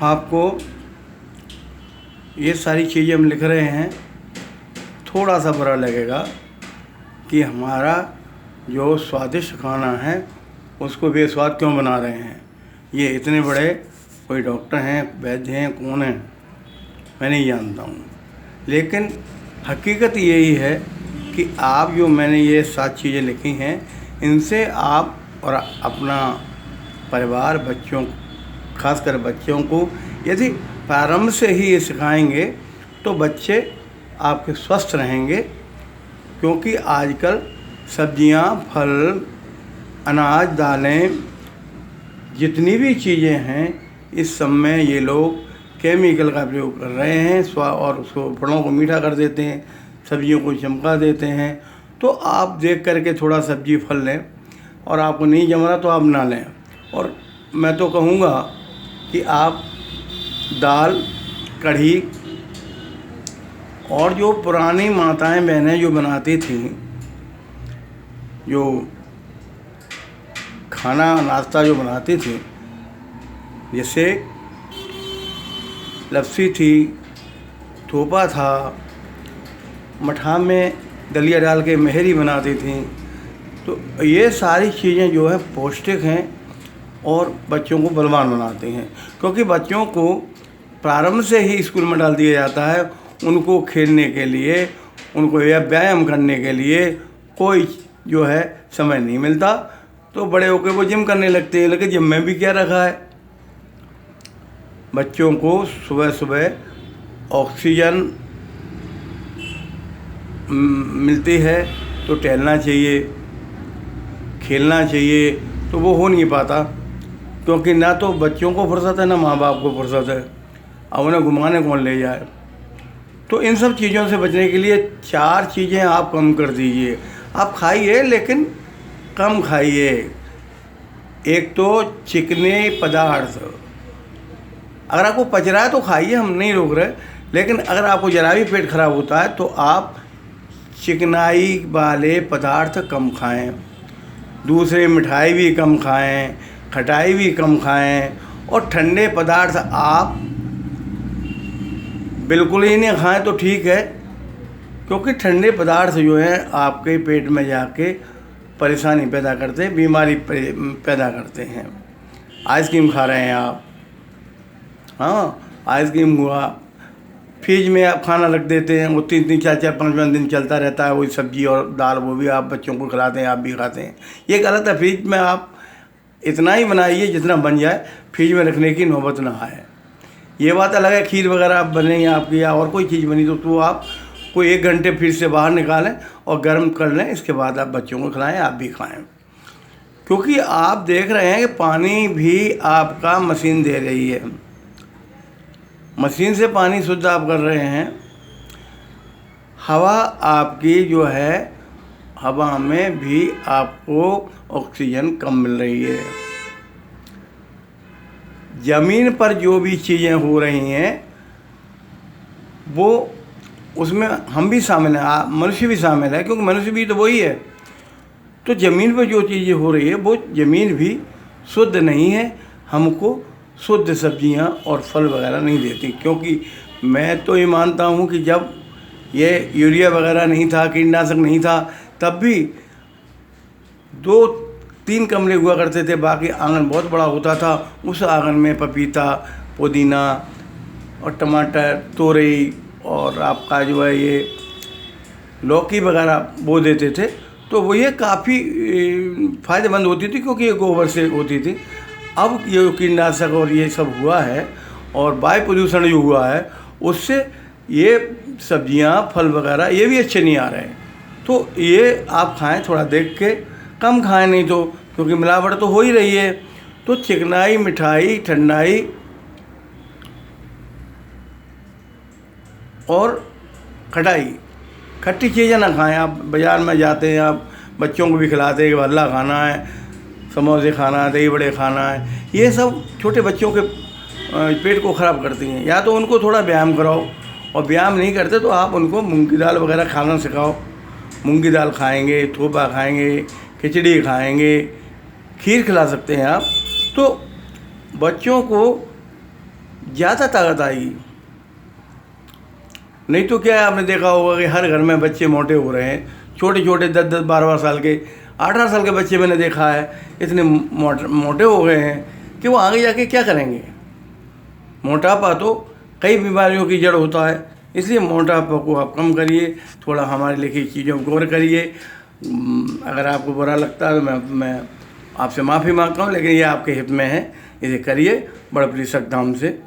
आपको ये सारी चीज़ें हम लिख रहे हैं, थोड़ा सा बुरा लगेगा कि हमारा जो स्वादिष्ट खाना है उसको बेस्वाद क्यों बना रहे हैं। ये इतने बड़े कोई डॉक्टर हैं, वैद्य हैं, कौन हैं, मैं नहीं जानता हूँ, लेकिन हकीकत यही है कि आप जो मैंने ये 7 चीज़ें लिखी हैं, इनसे आप और अपना परिवार, बच्चों, खासकर बच्चों को यदि प्रारंभ से ही ये सिखाएंगे तो बच्चे आपके स्वस्थ रहेंगे। क्योंकि आजकल सब्जियां, फल, अनाज, दालें, जितनी भी चीज़ें हैं, इस सब में ये लोग केमिकल का प्रयोग कर रहे हैं और उसको फलों को मीठा कर देते हैं, सब्जियों को चमका देते हैं। तो आप देख करके थोड़ा सब्जी फल लें, और आपको नहीं जम रहा तो आप ना लें। और मैं तो कहूँगा कि आप दाल, कढ़ी, और जो पुरानी माताएं बहनें जो बनाती थीं, जो खाना नाश्ता जो बनाती थी, जैसे लस्सी थी, थोपा था, मठा में दलिया डाल के मेहरी बनाती थी, तो ये सारी चीज़ें जो है पौष्टिक हैं और बच्चों को बलवान बनाती हैं। क्योंकि बच्चों को प्रारंभ से ही स्कूल में डाल दिया जाता है, उनको खेलने के लिए, उनको व्यायाम करने के लिए कोई जो है समय नहीं मिलता, तो बड़े होकर वो जिम करने लगते हैं। लेकिन जिम में भी क्या रखा है, बच्चों को सुबह सुबह ऑक्सीजन मिलती है तो टहलना चाहिए, खेलना चाहिए, तो वो हो नहीं पाता। क्योंकि ना तो बच्चों को फुर्सत है, ना माँ बाप को फुर्सत है, अब उन्हें घुमाने कौन ले जाए। तो इन सब चीज़ों से बचने के लिए 4 चीज़ें आप कम कर दीजिए। आप खाइए लेकिन कम खाइए। एक तो चिकने पदार्थ, अगर आपको पच रहा है तो खाइए, हम नहीं रोक रहे, लेकिन अगर आपको जरा भी पेट खराब होता है तो आप चिकनाई वाले पदार्थ कम खाएं। दूसरे मिठाई भी कम खाएं, खटाई भी कम खाएं, और ठंडे पदार्थ आप बिल्कुल ही नहीं खाएं तो ठीक है। क्योंकि ठंडे पदार्थ जो हैं आपके पेट में जाके परेशानी पैदा करते हैं, बीमारी पैदा करते हैं। आइसक्रीम खा रहे हैं आप, हाँ, आइसक्रीम हुआ, फ्रिज में आप खाना रख देते हैं, वो 3-3, 4-4, 5-5 दिन चलता रहता है, वही सब्जी और दाल, वो भी आप बच्चों को खिलाते हैं, आप भी खाते हैं। ये गलत है। फ्रिज में आप इतना ही बनाइए जितना बन जाए, फ्रिज में रखने की नौबत ना आए। ये बात अलग है, खीर वगैरह आप बने आपकी या और कोई चीज़ बनी तो आप कोई 1 घंटे फ्रिज से बाहर निकालें और गर्म कर लें, इसके बाद आप बच्चों को खिलाएं, आप भी खाएं। क्योंकि आप देख रहे हैं कि पानी भी आपका मशीन दे रही है, मशीन से पानी शुद्ध आप कर रहे हैं। हवा आपकी जो है, हवा में भी आपको ऑक्सीजन कम मिल रही है। ज़मीन पर जो भी चीज़ें हो रही हैं वो उसमें हम भी शामिल हैं, मनुष्य भी शामिल है, क्योंकि मनुष्य भी तो वही है। तो ज़मीन पर जो चीज़ें हो रही है वो ज़मीन भी शुद्ध नहीं है, हमको शुद्ध सब्जियां और फल वगैरह नहीं देती। क्योंकि मैं तो ये मानता हूँ कि जब ये यूरिया वगैरह नहीं था, कीटनाशक नहीं था, तब भी 2-3 कमरे हुआ करते थे, बाकी आंगन बहुत बड़ा होता था। उस आंगन में पपीता, पुदीना और टमाटर, तोरई और आपका जो है ये लौकी वगैरह बो देते थे, तो वो ये काफ़ी फ़ायदेमंद होती थी, क्योंकि ये गोबर से होती थी। अब ये कीटनाशक और ये सब हुआ है और वायु प्रदूषण जो हुआ है, उससे ये सब्जियां, फल वगैरह ये भी अच्छे नहीं आ रहे हैं। तो ये आप खाएं, थोड़ा देख के, कम खाएं, नहीं तो क्योंकि मिलावट तो हो ही रही है। तो चिकनाई, मिठाई, ठंडाई और खटाई, खट्टी चीज़ें ना खाएं। आप बाज़ार में जाते हैं, आप बच्चों को भी खिलाते हैं कि भल्ला खाना है, समोसे खाना है, दही बड़े खाना है, ये सब छोटे बच्चों के पेट को ख़राब करती हैं। या तो उनको थोड़ा व्यायाम कराओ, और व्यायाम नहीं करते तो आप उनको मूंग की दाल वगैरह खाना सिखाओ। मूंग की दाल खाएंगे, थोपा खाएंगे, खिचड़ी खाएंगे, खीर खिला सकते हैं आप। तो बच्चों को ज़्यादा ताकत आएगी। नहीं तो क्या है, आपने देखा होगा कि हर घर में बच्चे मोटे हो रहे हैं, छोटे छोटे 10-10 12 साल के 18 साल के बच्चे मैंने देखा है इतने मोटे हो गए हैं कि वो आगे जाके क्या करेंगे। मोटापा तो कई बीमारियों की जड़ होता है, इसलिए मोटापा को आप कम करिए, थोड़ा हमारे लिखी चीज़ों को गौर करिए। अगर आपको बुरा लगता है तो मैं आपसे माफ़ी मांगता हूँ, लेकिन ये आपके हित में है, इसे करिए बड़े प्लीज श्रद्धाओं से।